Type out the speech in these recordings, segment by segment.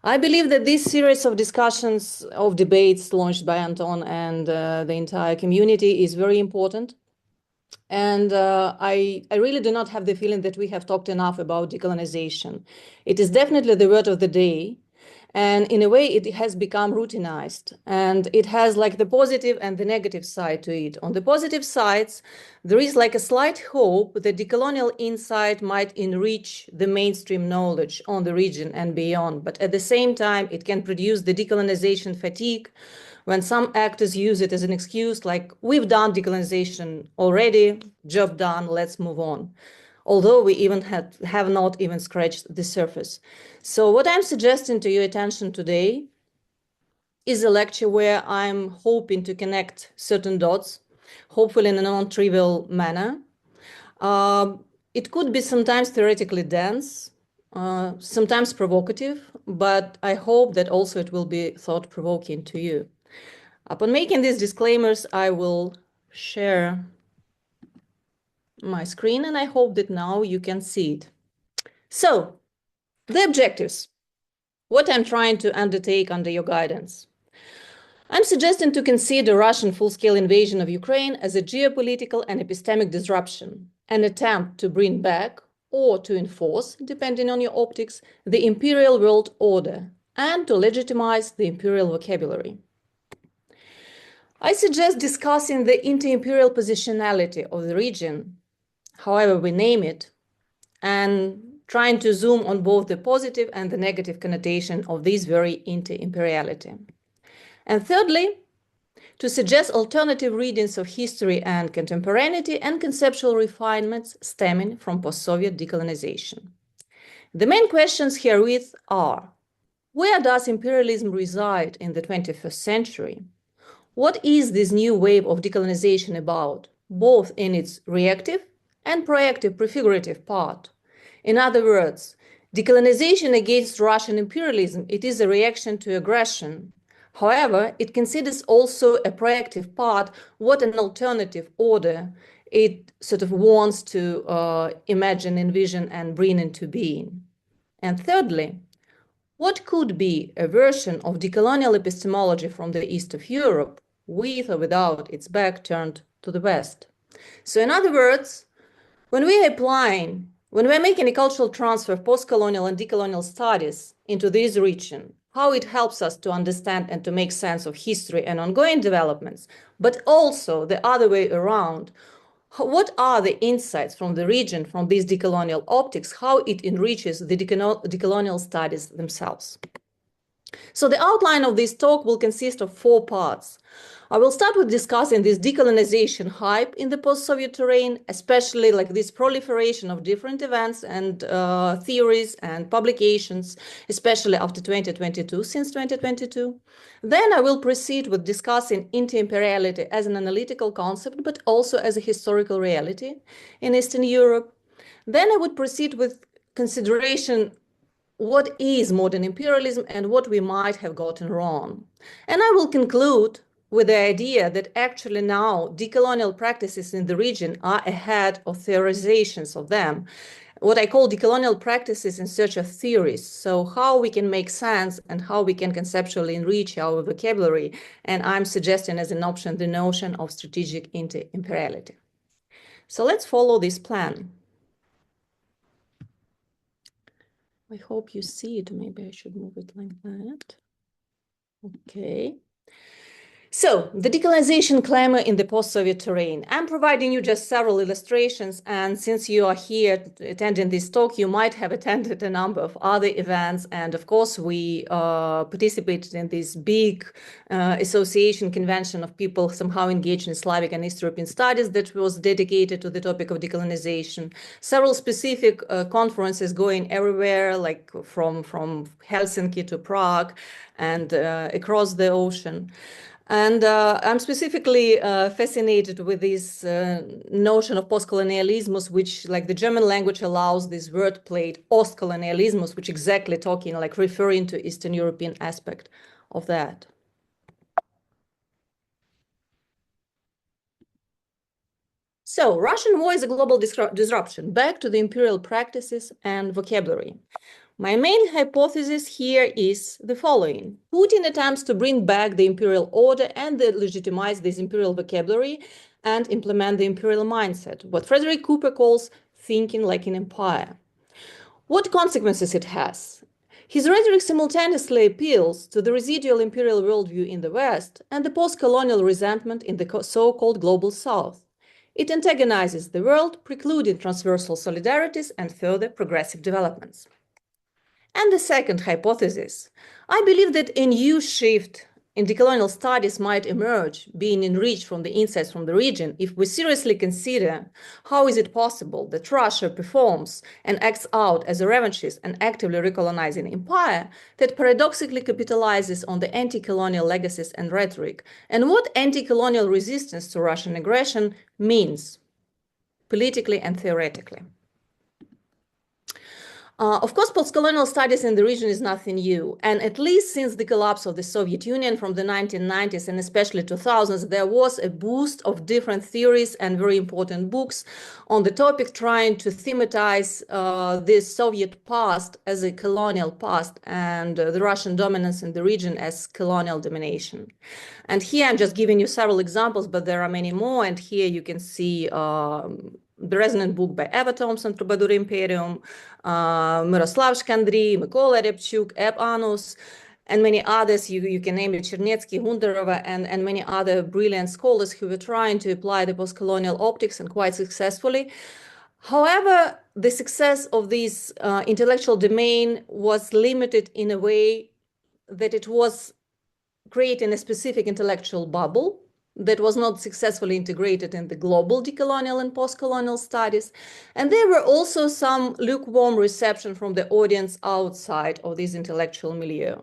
I believe that this series of discussions, of debates launched by Anton and the entire community is very important. And I really do not have the feeling that we have talked enough about decolonization. It is definitely the word of the day. And in a way, it has become routinized. And it has like the positive and the negative side to it. On the positive sides, there is like a slight hope that decolonial insight might enrich the mainstream knowledge on the region and beyond. But at the same time, it can produce the decolonization fatigue when some actors use it as an excuse, like, we've done decolonization already, job done, let's move on. Although we even have not even scratched the surface. So what I'm suggesting to your attention today is a lecture where I'm hoping to connect certain dots, hopefully in a non-trivial manner. It could be sometimes theoretically dense, sometimes provocative, but I hope that also it will be thought-provoking to you. Upon making these disclaimers, I will share my screen, and I hope that now you can see it. So, the objectives, what I'm trying to undertake under your guidance. I'm suggesting to consider Russian full-scale invasion of Ukraine as a geopolitical and epistemic disruption, an attempt to bring back or to enforce, depending on your optics, the imperial world order and to legitimize the imperial vocabulary. I suggest discussing the inter-imperial positionality of the region, however we name it, and trying to zoom on both the positive and the negative connotation of this very inter-imperiality. And thirdly, to suggest alternative readings of history and contemporaneity and conceptual refinements stemming from post-Soviet decolonization. The main questions herewith are: where does imperialism reside in the 21st century? What is this new wave of decolonization about, both in its reactive and proactive prefigurative part? In other words, decolonization against Russian imperialism, it is a reaction to aggression. However, it considers also a proactive part, what an alternative order it sort of wants to imagine, envision, and bring into being. And thirdly, what could be a version of decolonial epistemology from the east of Europe, with or without its back turned to the West? So in other words, when we're making a cultural transfer of post-colonial and decolonial studies into this region, how it helps us to understand and to make sense of history and ongoing developments, but also the other way around, what are the insights from the region, from these decolonial optics, how it enriches the decolonial studies themselves. So the outline of this talk will consist of 4 parts. I will start with discussing this decolonization hype in the post-Soviet terrain, especially like this proliferation of different events and theories and publications, especially after 2022, since 2022. Then I will proceed with discussing inter-imperiality as an analytical concept, but also as a historical reality in Eastern Europe. Then I would proceed with consideration what is modern imperialism and what we might have gotten wrong. And I will conclude with the idea that actually now decolonial practices in the region are ahead of theorizations of them, what I call decolonial practices in search of theories. So how we can make sense and how we can conceptually enrich our vocabulary. And I'm suggesting as an option the notion of strategic inter-imperiality. So let's follow this plan. I hope you see it. Maybe I should move it like that. Okay. So, the decolonization clamor in the post-Soviet terrain. I'm providing you just several illustrations, and since you are here attending this talk, you might have attended a number of other events, and of course we participated in this big association convention of people somehow engaged in Slavic and East European studies that was dedicated to the topic of decolonization. Several specific conferences going everywhere, like from Helsinki to Prague and across the ocean. And I'm specifically fascinated with this notion of postcolonialismus, which, like, the German language allows this wordplay, ostkolonialismus, which exactly talking, like, referring to Eastern European aspect of that. So, Russian war is a global disruption, back to the imperial practices and vocabulary. My main hypothesis here is the following. Putin attempts to bring back the imperial order and legitimize this imperial vocabulary and implement the imperial mindset, what Frederick Cooper calls thinking like an empire. What consequences it has? His rhetoric simultaneously appeals to the residual imperial worldview in the West and the post-colonial resentment in the so-called global South. It antagonizes the world, precluding transversal solidarities and further progressive developments. And the second hypothesis, I believe that a new shift in decolonial studies might emerge, being enriched from the insights from the region, if we seriously consider how is it possible that Russia performs and acts out as a revanchist and actively recolonizing empire that paradoxically capitalizes on the anti-colonial legacies and rhetoric, and what anti-colonial resistance to Russian aggression means politically and theoretically. Of course, post-colonial studies in the region is nothing new. And at least since the collapse of the Soviet Union from the 1990s and especially 2000s, there was a boost of different theories and very important books on the topic trying to thematize this Soviet past as a colonial past and the Russian dominance in the region as colonial domination. And here I'm just giving you several examples, but there are many more. And here you can see the resonant book by Eva Thompson, Troubadour Imperium, Miroslav Shkandry, Mykola Repchuk, Eb Anus, and many others. You can name it, Chernetsky, Hundarova, and many other brilliant scholars who were trying to apply the post-colonial optics and quite successfully. However, the success of this intellectual domain was limited in a way that it was creating a specific intellectual bubble that was not successfully integrated in the global decolonial and post-colonial studies. And there were also some lukewarm reception from the audience outside of this intellectual milieu.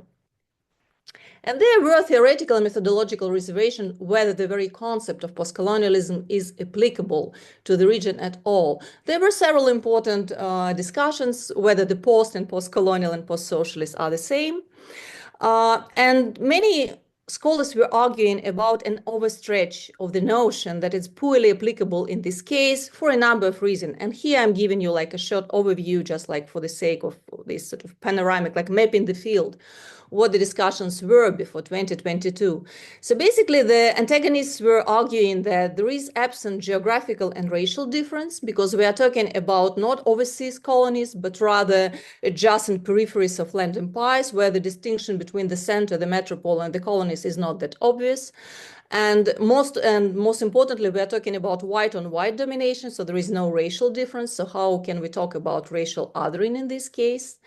And there were theoretical and methodological reservations whether the very concept of post-colonialism is applicable to the region at all. There were several important discussions whether the post and post-colonial and post-socialist are the same. And many scholars were arguing about an overstretch of the notion that it's poorly applicable in this case for a number of reasons. And here I'm giving you like a short overview, just like for the sake of this sort of panoramic, like mapping the field, what the discussions were before 2022. So basically the antagonists were arguing that there is absent geographical and racial difference because we are talking about not overseas colonies, but rather adjacent peripheries of land empires where the distinction between the center, the metropole, and the colonies is not that obvious. And most importantly, we are talking about white on white domination, so there is no racial difference. So how can we talk about racial othering in this case?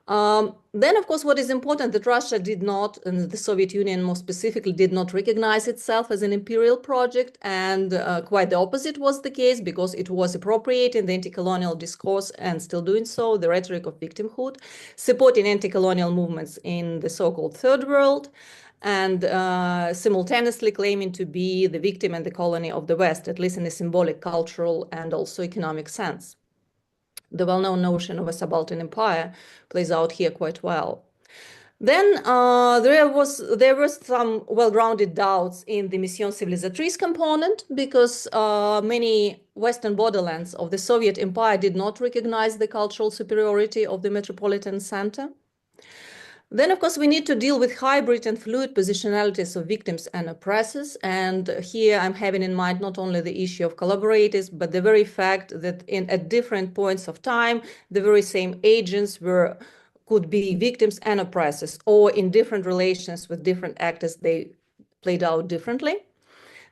Then, of course, what is important that Russia did not, and the Soviet Union more specifically, did not recognize itself as an imperial project. And quite the opposite was the case because it was appropriating the anti-colonial discourse and still doing so, the rhetoric of victimhood, supporting anti-colonial movements in the so-called third world, and simultaneously claiming to be the victim and the colony of the West, at least in a symbolic, cultural, and also economic sense. The well-known notion of a subaltern empire plays out here quite well. Then there were some well-grounded doubts in the mission civilisatrice component because many Western borderlands of the Soviet Empire did not recognize the cultural superiority of the metropolitan center. Then, of course, we need to deal with hybrid and fluid positionalities of victims and oppressors. And here I'm having in mind not only the issue of collaborators, but the very fact that at different points of time, the very same agents could be victims and oppressors, or in different relations with different actors, they played out differently.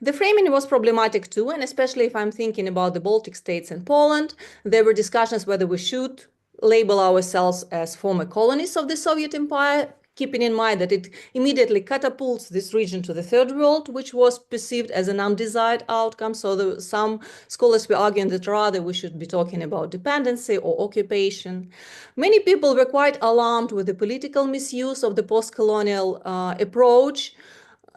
The framing was problematic too, and especially if I'm thinking about the Baltic states and Poland, there were discussions whether we should label ourselves as former colonies of the Soviet Empire, keeping in mind that it immediately catapults this region to the third world, which was perceived as an undesired outcome. So some scholars were arguing that rather we should be talking about dependency or occupation. Many people were quite alarmed with the political misuse of the post-colonial approach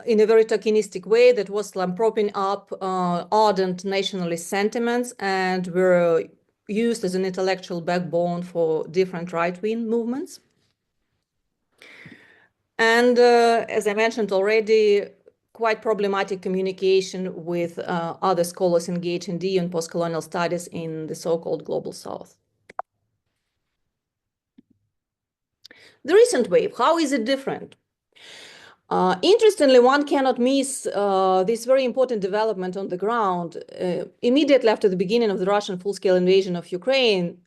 in a very tokenistic way that was propping up ardent nationalist sentiments and were used as an intellectual backbone for different right-wing movements. And as I mentioned already, quite problematic communication with other scholars engaged in DE and post-colonial studies in the so-called Global South. The recent wave, how is it different? Interestingly, one cannot miss this very important development on the ground. Immediately after the beginning of the Russian full-scale invasion of Ukraine,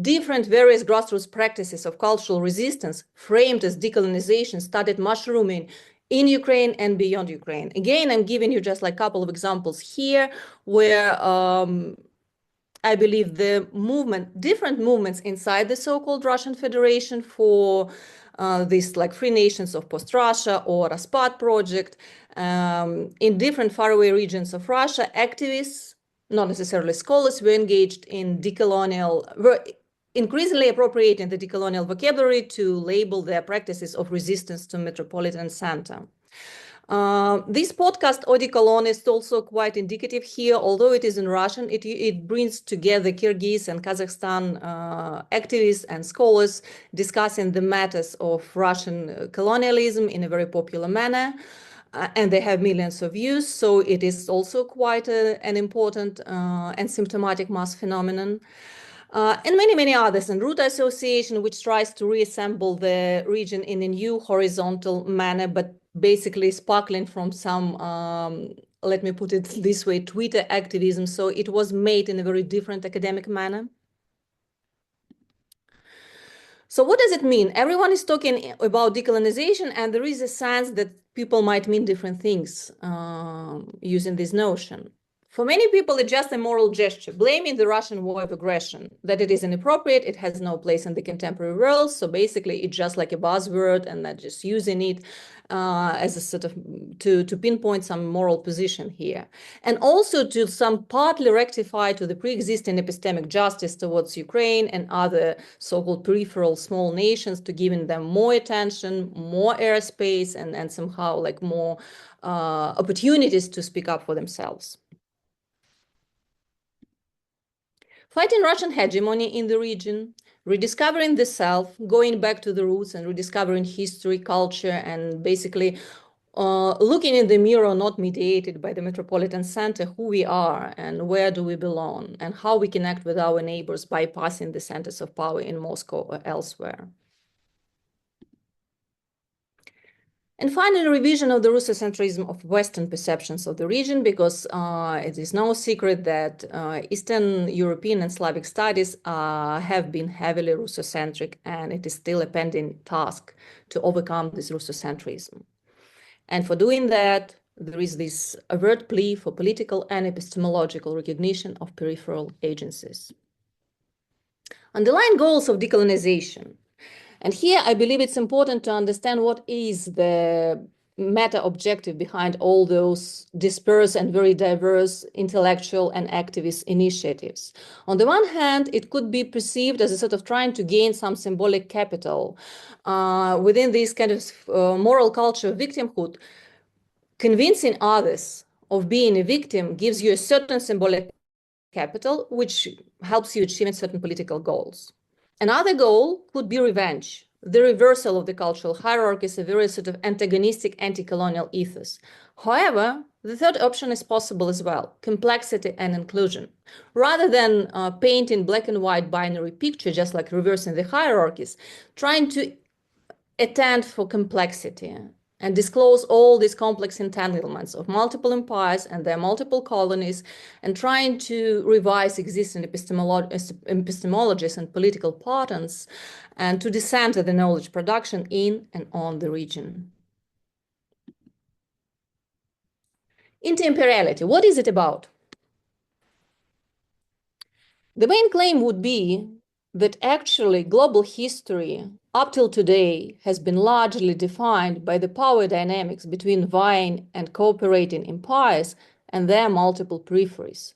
different various grassroots practices of cultural resistance framed as decolonization started mushrooming in Ukraine and beyond Ukraine. Again, I'm giving you just like a couple of examples here where I believe the different movements inside the so-called Russian Federation for these like free nations of post-Russia or Raspat project, in different faraway regions of Russia, activists, not necessarily scholars, were engaged in were increasingly appropriating the decolonial vocabulary to label their practices of resistance to metropolitan center. This podcast, Decolonial, is also quite indicative here. Although it is in Russian, it brings together Kyrgyz and Kazakhstan activists and scholars discussing the matters of Russian colonialism in a very popular manner. And they have millions of views, so it is also quite an important and symptomatic mass phenomenon. And many, many others, and Root Association, which tries to reassemble the region in a new horizontal manner, but basically sparkling from some, let me put it this way, Twitter activism. So it was made in a very different academic manner. So what does it mean? Everyone is talking about decolonization, and there is a sense that people might mean different things using this notion. For many people, it's just a moral gesture, blaming the Russian war of aggression, that it is inappropriate, it has no place in the contemporary world. So basically, it's just like a buzzword, and not just using it as a sort of to pinpoint some moral position here. And also to some partly rectify to the pre-existing epistemic justice towards Ukraine and other so-called peripheral small nations, to giving them more attention, more airspace, and somehow like more opportunities to speak up for themselves. Fighting Russian hegemony in the region, rediscovering the self, going back to the roots and rediscovering history, culture, and basically looking in the mirror, not mediated by the metropolitan center, who we are and where do we belong, and how we connect with our neighbors, bypassing the centers of power in Moscow or elsewhere. And finally, revision of the Russocentrism of Western perceptions of the region, because it is no secret that Eastern European and Slavic studies have been heavily Russocentric, and it is still a pending task to overcome this Russocentrism. And for doing that, there is this overt plea for political and epistemological recognition of peripheral agencies. Underlying goals of decolonization. And here, I believe it's important to understand what is the meta objective behind all those dispersed and very diverse intellectual and activist initiatives. On the one hand, it could be perceived as a sort of trying to gain some symbolic capital within this kind of moral culture of victimhood. Convincing others of being a victim gives you a certain symbolic capital, which helps you achieve certain political goals. Another goal could be revenge, the reversal of the cultural hierarchies, a very sort of antagonistic anti-colonial ethos. However, the third option is possible as well, complexity and inclusion. Rather than painting black and white binary picture, just like reversing the hierarchies, trying to attend for complexity and disclose all these complex entanglements of multiple empires and their multiple colonies, and trying to revise existing epistemologies and political patterns, and to decenter the knowledge production in and on the region. Inter-Imperiality, what is it about? The main claim would be that actually global history up till today has been largely defined by the power dynamics between vying and cooperating empires and their multiple peripheries.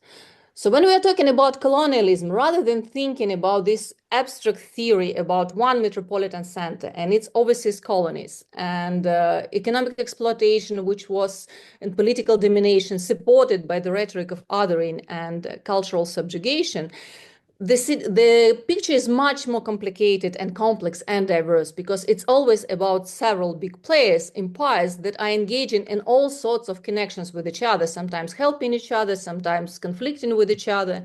So when we are talking about colonialism, rather than thinking about this abstract theory about one metropolitan center and its overseas colonies and economic exploitation, which was in political domination supported by the rhetoric of othering and cultural subjugation, the picture is much more complicated and complex and diverse because it's always about several big players, empires that are engaging in all sorts of connections with each other, sometimes helping each other, sometimes conflicting with each other.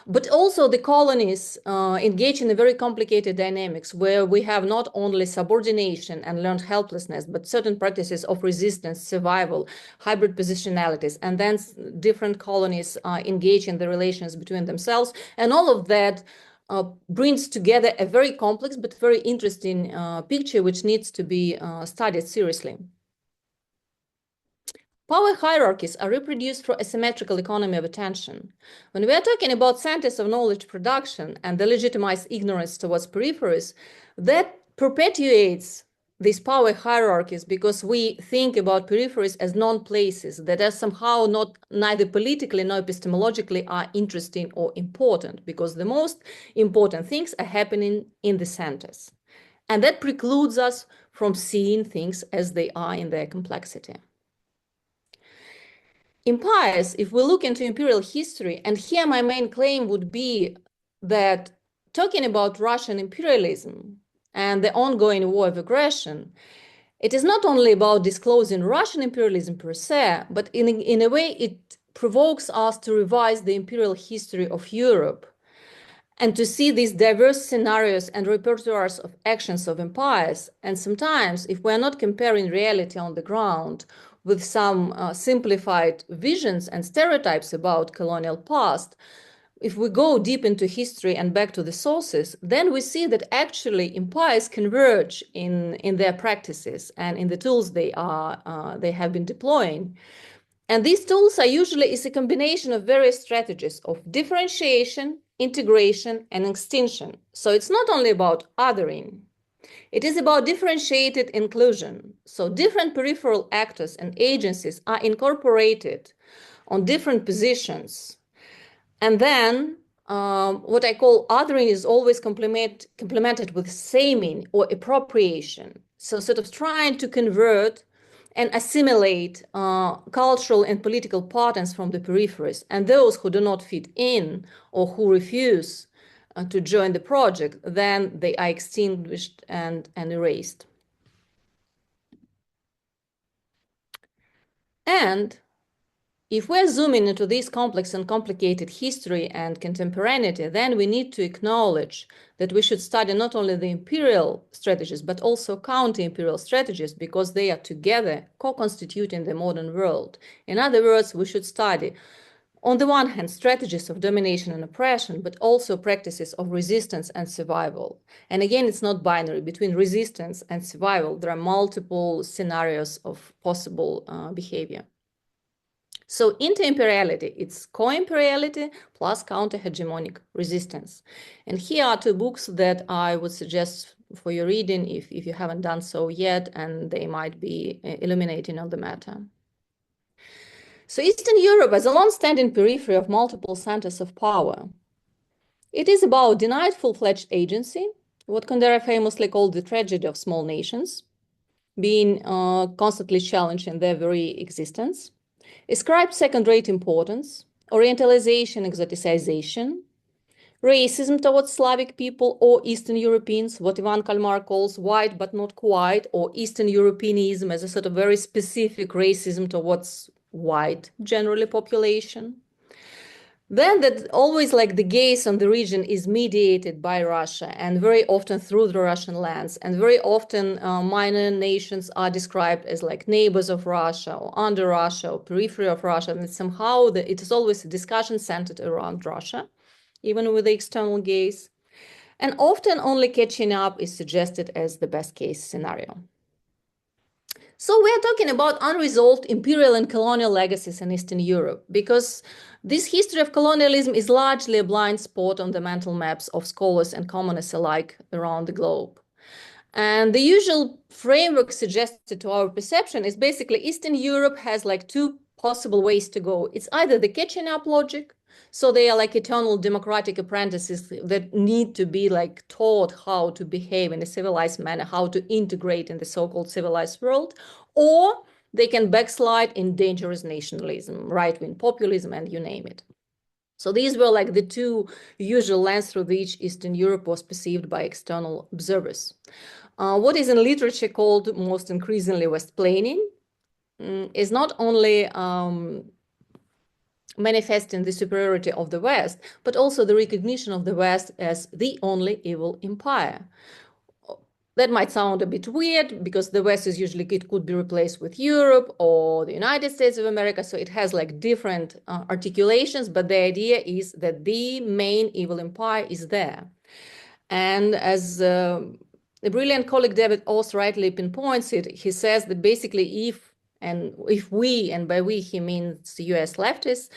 But also the colonies engage in a very complicated dynamics where we have not only subordination and learned helplessness, but certain practices of resistance, survival, hybrid positionalities, and then different colonies engage in the relations between themselves. And all of that brings together a very complex but very interesting picture which needs to be studied seriously. Power hierarchies are reproduced through a symmetrical economy of attention. When we are talking about centers of knowledge production and the legitimized ignorance towards peripheries, that perpetuates these power hierarchies because we think about peripheries as non-places that are somehow not neither politically nor epistemologically are interesting or important, because the most important things are happening in the centers. And that precludes us from seeing things as they are in their complexity. Empires, if we look into imperial history, and here my main claim would be that talking about Russian imperialism and the ongoing war of aggression, it is not only about disclosing Russian imperialism per se, but in a way it provokes us to revise the imperial history of Europe and to see these diverse scenarios and repertoires of actions of empires. And sometimes, if we're not comparing reality on the ground with some simplified visions and stereotypes about colonial past, if we go deep into history and back to the sources, then we see that actually empires converge in their practices and in the tools they have been deploying. And these tools are usually a combination of various strategies of differentiation, integration, and extinction. So it's not only about othering. It is about differentiated inclusion. So different peripheral actors and agencies are incorporated on different positions. And then what I call othering is always complemented with saming or appropriation. So sort of trying to convert and assimilate cultural and political patterns from the peripheries. And those who do not fit in or who refuse to join the project, then they are extinguished and erased. And if we're zooming into this complex and complicated history and contemporaneity, then we need to acknowledge that we should study not only the imperial strategies, but also counter-imperial strategies, because they are together co-constituting the modern world. In other words, we should study, on the one hand, strategies of domination and oppression, but also practices of resistance and survival. And again, it's not binary. Between resistance and survival, there are multiple scenarios of possible behavior. So inter-imperiality, it's co-imperiality plus counter-hegemonic resistance. And here are two books that I would suggest for your reading if you haven't done so yet, and they might be illuminating on the matter. So Eastern Europe as a long-standing periphery of multiple centers of power. It is about denied full-fledged agency, what Kundera famously called the tragedy of small nations, being constantly challenged in their very existence. Ascribed second-rate importance, orientalization, exoticization, racism towards Slavic people or Eastern Europeans, what Ivan Kalmar calls white but not quite, or Eastern Europeanism as a sort of very specific racism towards white generally population. Then that always like the gaze on the region is mediated by Russia and very often through the Russian lens. And very often minor nations are described as like neighbors of Russia or under Russia or periphery of Russia. And somehow it is always a discussion centered around Russia, even with the external gaze. And often only catching up is suggested as the best case scenario. So we are talking about unresolved imperial and colonial legacies in Eastern Europe, because this history of colonialism is largely a blind spot on the mental maps of scholars and commoners alike around the globe. And the usual framework suggested to our perception is basically Eastern Europe has like two possible ways to go. It's either the catching up logic, so they are like eternal democratic apprentices that need to be like taught how to behave in a civilized manner, how to integrate in the so-called civilized world, or they can backslide in dangerous nationalism, right-wing populism, and you name it. So these were like the two usual lands through which Eastern Europe was perceived by external observers. What is in literature called most increasingly Westplaining is not only manifesting the superiority of the West, but also the recognition of the West as the only evil empire. That might sound a bit weird because the West is usually, it could be replaced with Europe or the United States of America. So it has like different articulations, but the idea is that the main evil empire is there. And as the brilliant colleague David Oss rightly pinpoints it, he says that basically if we, and by we he means the US leftists,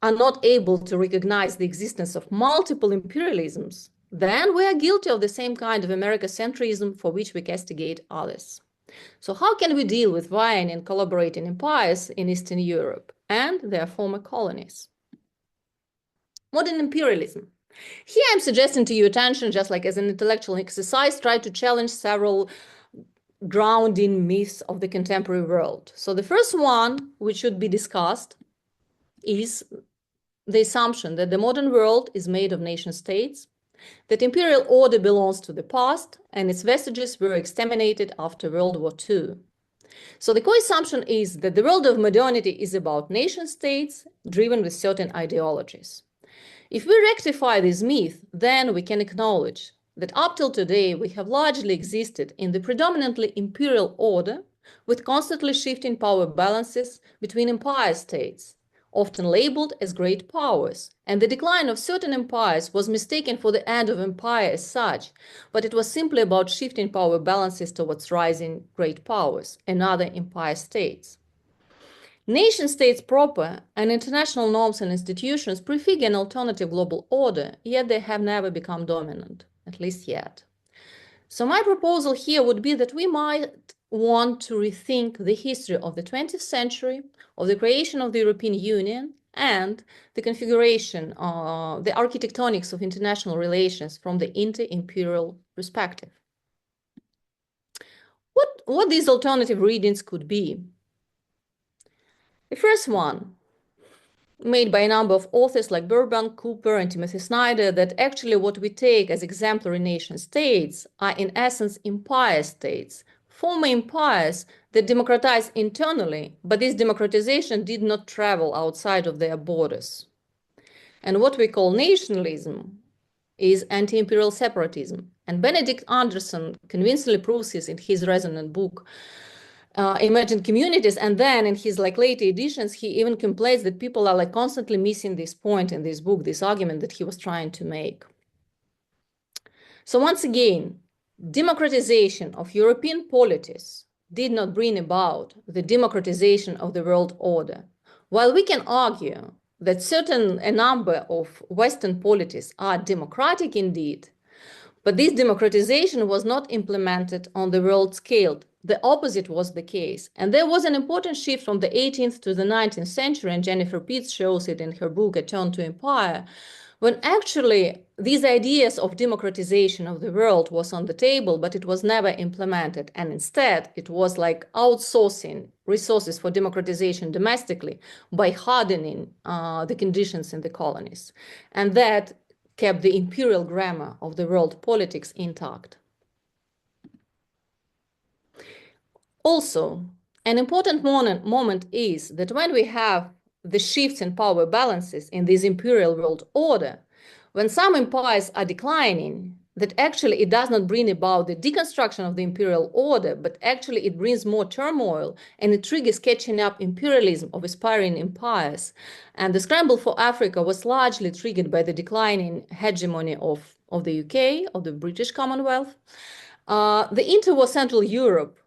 are not able to recognize the existence of multiple imperialisms, then we are guilty of the same kind of Americocentrism for which we castigate others. So how can we deal with vying and collaborating empires in Eastern Europe and their former colonies? Modern imperialism. Here I'm suggesting to your attention, just like as an intellectual exercise, try to challenge several grounding myths of the contemporary world. So the first one, which should be discussed, is the assumption that the modern world is made of nation states, that imperial order belongs to the past, and its vestiges were exterminated after World War II. So the core assumption is that the world of modernity is about nation states driven with certain ideologies. If we rectify this myth, then we can acknowledge that up till today we have largely existed in the predominantly imperial order with constantly shifting power balances between empire states, often labeled as great powers, and the decline of certain empires was mistaken for the end of empire as such, but it was simply about shifting power balances towards rising great powers and other empire states. Nation states proper and international norms and institutions prefigure an alternative global order, yet they have never become dominant, at least yet. So my proposal here would be that we might want to rethink the history of the 20th century, of the creation of the European Union, and the configuration, the architectonics of international relations from the inter-imperial perspective. What these alternative readings could be? The first one, made by a number of authors like Burbank, Cooper, and Timothy Snyder, that actually what we take as exemplary nation states are in essence empire states, former empires that democratized internally, but this democratization did not travel outside of their borders. And what we call nationalism is anti-imperial separatism. And Benedict Anderson convincingly proves this in his resonant book, Imagined Communities, and then in his later editions he even complains that people are constantly missing this point in this book, this argument that he was trying to make. So once again, democratization of European polities did not bring about the democratization of the world order. While we can argue that a number of Western polities are democratic indeed, but this democratization was not implemented on the world scale. The opposite was the case. And there was an important shift from the 18th to the 19th century, and Jennifer Pitts shows it in her book, A Turn to Empire, when actually these ideas of democratization of the world was on the table, but it was never implemented. And instead, it was like outsourcing resources for democratization domestically by hardening the conditions in the colonies. And that kept the imperial grammar of the world politics intact. Also, an important moment is that when we have the shifts in power balances in this imperial world order, when some empires are declining, that actually it does not bring about the deconstruction of the imperial order, but actually it brings more turmoil and it triggers catching up imperialism of aspiring empires. And the scramble for Africa was largely triggered by the declining hegemony of the UK, of the British Commonwealth. The interwar Central Europe,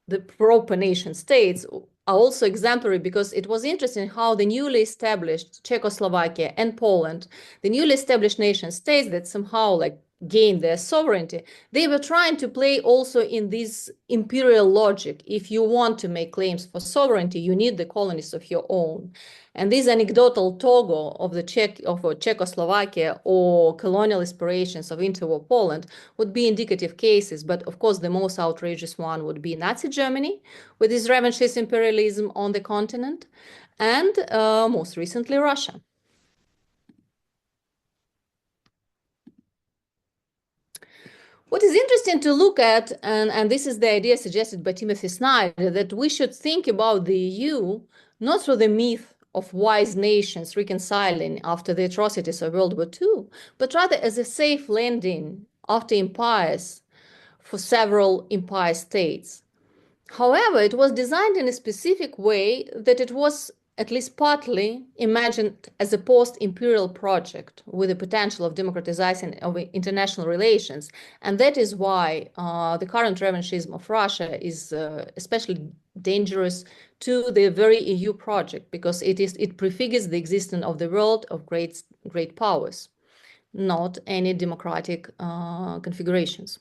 the proper nation states, are also exemplary because it was interesting how the newly established Czechoslovakia and Poland, the newly established nation states that somehow gained their sovereignty, they were trying to play also in this imperial logic. If you want to make claims for sovereignty, you need the colonies of your own. And this anecdotal Togo of Czechoslovakia or colonial aspirations of interwar Poland would be indicative cases. But of course, the most outrageous one would be Nazi Germany with its revanchist imperialism on the continent, and most recently Russia. What is interesting to look at, and this is the idea suggested by Timothy Snyder, that we should think about the EU not through the myth of wise nations reconciling after the atrocities of World War II, but rather as a safe landing after empires for several empire states. However, it was designed in a specific way that it was at least partly imagined as a post-imperial project with the potential of democratizing of international relations. And that is why the current revanchism of Russia is especially dangerous to the very EU project, because it prefigures the existence of the world of great powers, not any democratic configurations.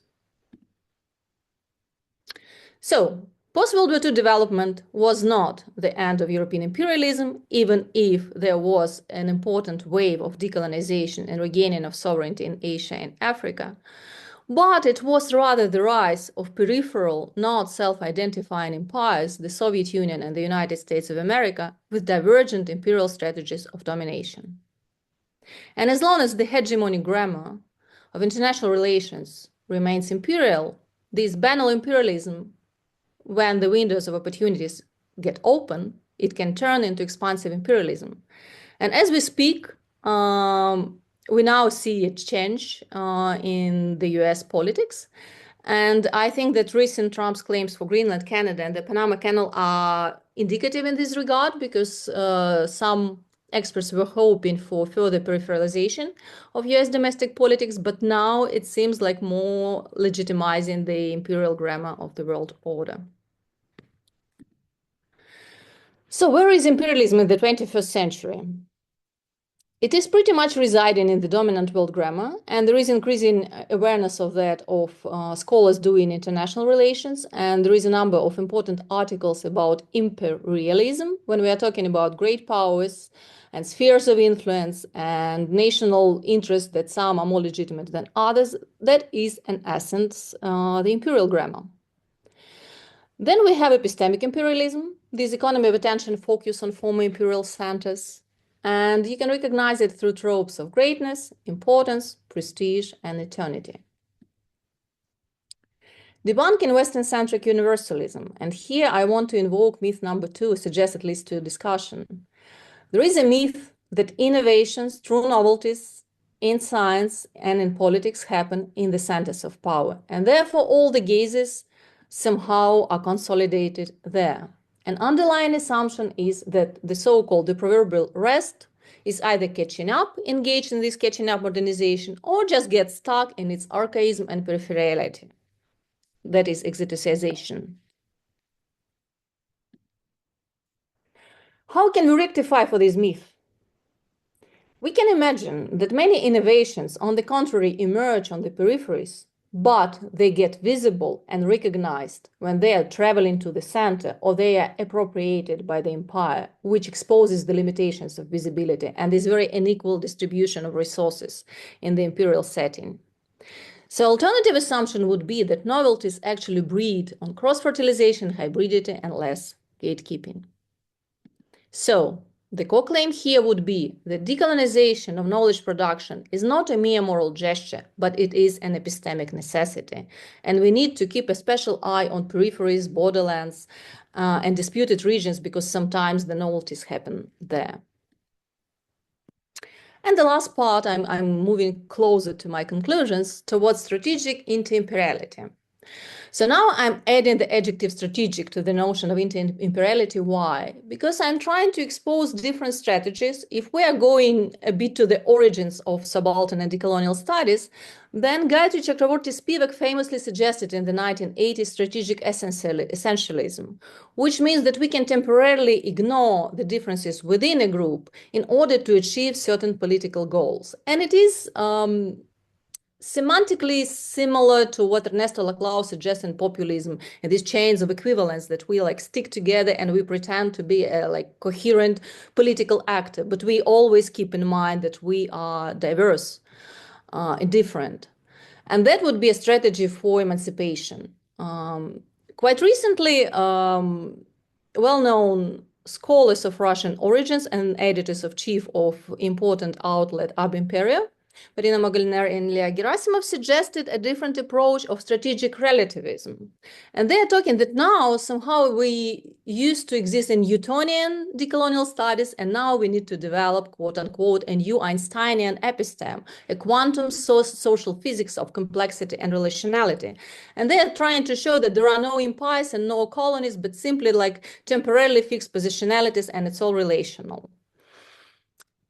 So, post-World War II development was not the end of European imperialism, even if there was an important wave of decolonization and regaining of sovereignty in Asia and Africa. But it was rather the rise of peripheral, not self-identifying empires, the Soviet Union and the United States of America, with divergent imperial strategies of domination. And as long as the hegemonic grammar of international relations remains imperial, this banal imperialism, when the windows of opportunities get open, it can turn into expansive imperialism. And as we speak, we now see a change in the US politics. And I think that recent Trump's claims for Greenland, Canada, and the Panama Canal are indicative in this regard, because some experts were hoping for further peripheralization of US domestic politics, but now it seems like more legitimizing the imperial grammar of the world order. So where is imperialism in the 21st century? It is pretty much residing in the dominant world grammar, and there is increasing awareness of that of scholars doing international relations, and there is a number of important articles about imperialism when we are talking about great powers and spheres of influence and national interests that some are more legitimate than others. That is, in essence, the imperial grammar. Then we have epistemic imperialism, this economy of attention focus on former imperial centers. And you can recognize it through tropes of greatness, importance, prestige, and eternity. Debunking Western-centric universalism. And here I want to invoke myth number 2, suggest at least to discussion. There is a myth that innovations, true novelties in science and in politics happen in the centers of power. And therefore, all the gazes somehow are consolidated there. An underlying assumption is that the so-called the proverbial rest is either catching up, engaged in this catching up modernization, or just gets stuck in its archaism and peripherality. That is exoticization. How can we rectify for this myth? We can imagine that many innovations, on the contrary, emerge on the peripheries, but they get visible and recognized when they are traveling to the center or they are appropriated by the empire, which exposes the limitations of visibility and this very unequal distribution of resources in the imperial setting. So alternative assumption would be that novelties actually breed on cross-fertilization, hybridity, and less gatekeeping. So the core claim here would be that decolonization of knowledge production is not a mere moral gesture, but it is an epistemic necessity. And we need to keep a special eye on peripheries, borderlands, and disputed regions, because sometimes the novelties happen there. And the last part, I'm moving closer to my conclusions towards strategic inter-imperiality. So now I'm adding the adjective strategic to the notion of inter-imperiality. Why? Because I'm trying to expose different strategies. If we are going a bit to the origins of subaltern and decolonial studies, then Gayatri Chakravorty Spivak famously suggested in the 1980s strategic essentialism, which means that we can temporarily ignore the differences within a group in order to achieve certain political goals. And it is semantically similar to what Ernesto Laclau suggests in populism, and these chains of equivalence that we like stick together and we pretend to be a like coherent political actor, but we always keep in mind that we are diverse and different. And that would be a strategy for emancipation. Quite recently, well-known scholars of Russian origins and editors of chief of important outlet Ab Imperia Marina Molinari and Ilya Gerasimov suggested a different approach of strategic relativism. And they're talking that now somehow we used to exist in Newtonian decolonial studies, and now we need to develop, quote unquote, a new Einsteinian episteme, a quantum social physics of complexity and relationality. And they're trying to show that there are no empires and no colonies, but simply like temporarily fixed positionalities, and it's all relational.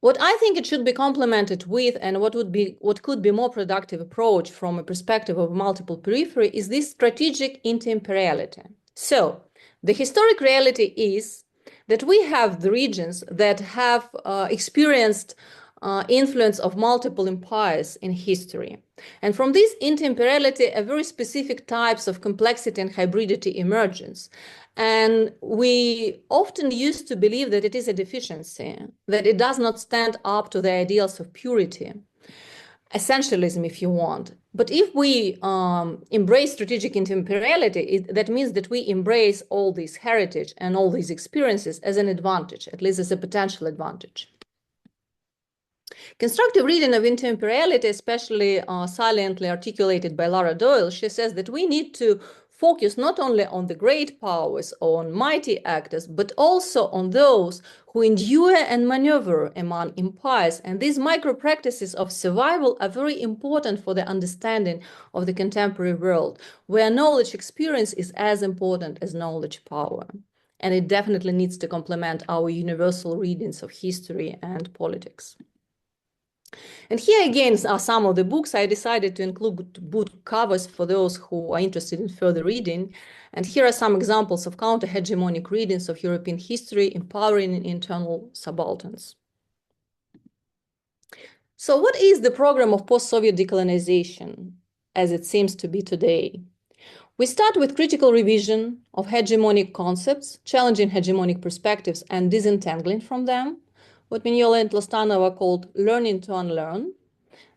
What I think it should be complemented with, and what could be more productive approach from a perspective of multiple periphery, is this strategic inter-imperiality. So the historic reality is that we have the regions that have experienced influence of multiple empires in history. And from this inter-imperiality, a very specific types of complexity and hybridity emergence. And we often used to believe that it is a deficiency, that it does not stand up to the ideals of purity, essentialism, if you want. But if we embrace strategic inter-imperiality, that means that we embrace all this heritage and all these experiences as an advantage, at least as a potential advantage. Constructive reading of inter-imperiality, especially saliently articulated by Lara Doyle, she says that we need to focus not only on the great powers, on mighty actors, but also on those who endure and maneuver among empires. And these micro practices of survival are very important for the understanding of the contemporary world, where knowledge experience is as important as knowledge power. And it definitely needs to complement our universal readings of history and politics. And here again are some of the books. I decided to include book covers for those who are interested in further reading. And here are some examples of counter-hegemonic readings of European history, empowering internal subalterns. So what is the program of post-Soviet decolonization, as it seems to be today? We start with critical revision of hegemonic concepts, challenging hegemonic perspectives and disentangling from them, what Mignola and Tlostanova called learning to unlearn.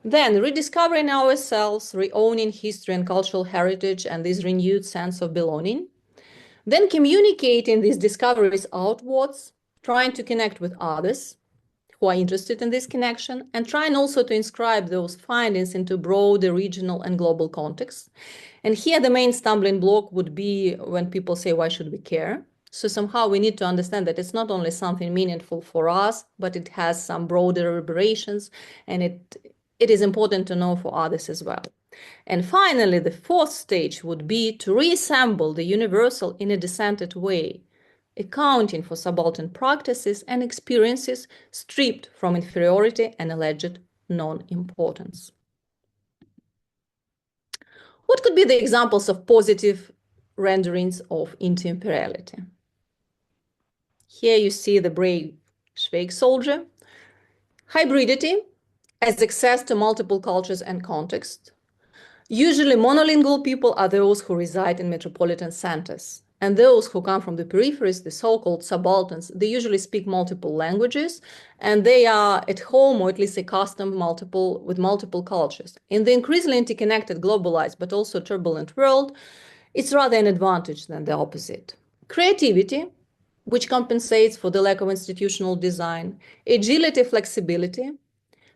Then rediscovering ourselves, re-owning history and cultural heritage and this renewed sense of belonging. Then communicating these discoveries outwards, trying to connect with others who are interested in this connection, and trying also to inscribe those findings into broader regional and global contexts. And here the main stumbling block would be when people say, why should we care? So somehow we need to understand that it's not only something meaningful for us, but it has some broader reverberations, and it is important to know for others as well. And finally, the fourth stage would be to reassemble the universal in a decentered way, accounting for subaltern practices and experiences stripped from inferiority and alleged non-importance. What could be the examples of positive renderings of inter-imperiality? Here you see the brave Schweig soldier. Hybridity as access to multiple cultures and contexts. Usually monolingual people are those who reside in metropolitan centers. And those who come from the peripheries, the so-called subalterns, they usually speak multiple languages, and they are at home or at least accustomed with multiple cultures. In the increasingly interconnected, globalized, but also turbulent world, it's rather an advantage than the opposite. Creativity, which compensates for the lack of institutional design, agility, flexibility,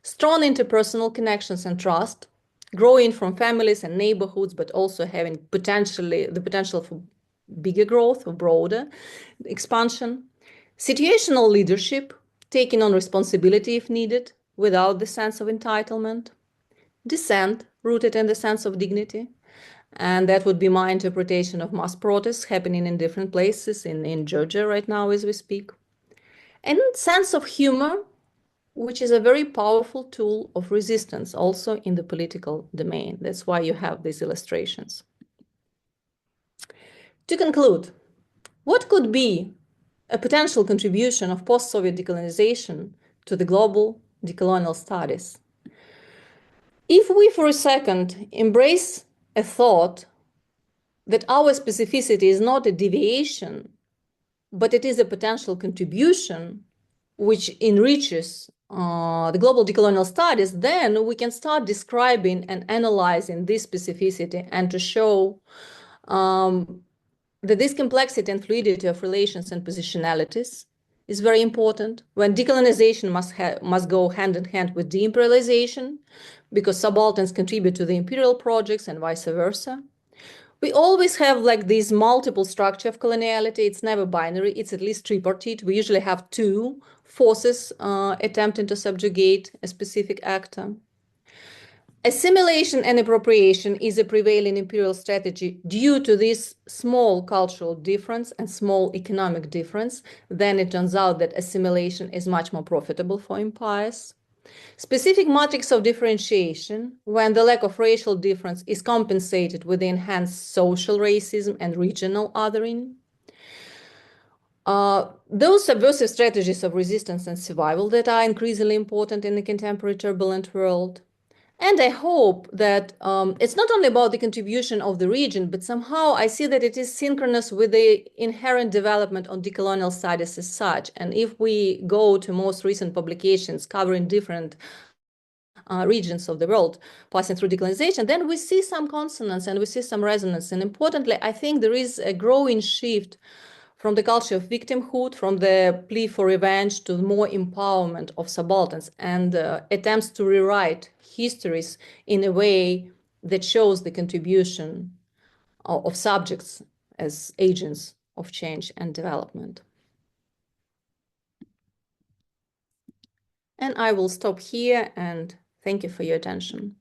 strong interpersonal connections and trust, growing from families and neighborhoods, but also having the potential for bigger growth or broader expansion, situational leadership, taking on responsibility if needed, without the sense of entitlement, dissent, rooted in the sense of dignity, and that would be my interpretation of mass protests happening in different places in Georgia right now as we speak. And sense of humor, which is a very powerful tool of resistance also in the political domain. That's why you have these illustrations. To conclude, what could be a potential contribution of post-Soviet decolonization to the global decolonial studies? If we for a second embrace a thought that our specificity is not a deviation, but it is a potential contribution which enriches the global decolonial studies, then we can start describing and analyzing this specificity and to show that this complexity and fluidity of relations and positionalities is very important, when decolonization must go hand in hand with de-imperialization, because subalterns contribute to the imperial projects and vice versa. We always have like this multiple structure of coloniality. It's never binary. It's at least tripartite. We usually have two forces attempting to subjugate a specific actor. Assimilation and appropriation is a prevailing imperial strategy due to this small cultural difference and small economic difference. Then it turns out that assimilation is much more profitable for empires. Specific matrix of differentiation, when the lack of racial difference is compensated with the enhanced social racism and regional othering. Those subversive strategies of resistance and survival that are increasingly important in the contemporary turbulent world. And I hope that it's not only about the contribution of the region, but somehow I see that it is synchronous with the inherent development on decolonial studies as such. And if we go to most recent publications covering different regions of the world passing through decolonization, then we see some consonance and we see some resonance. And importantly, I think there is a growing shift from the culture of victimhood, from the plea for revenge, to more empowerment of subalterns and attempts to rewrite histories in a way that shows the contribution of subjects as agents of change and development. And I will stop here and thank you for your attention.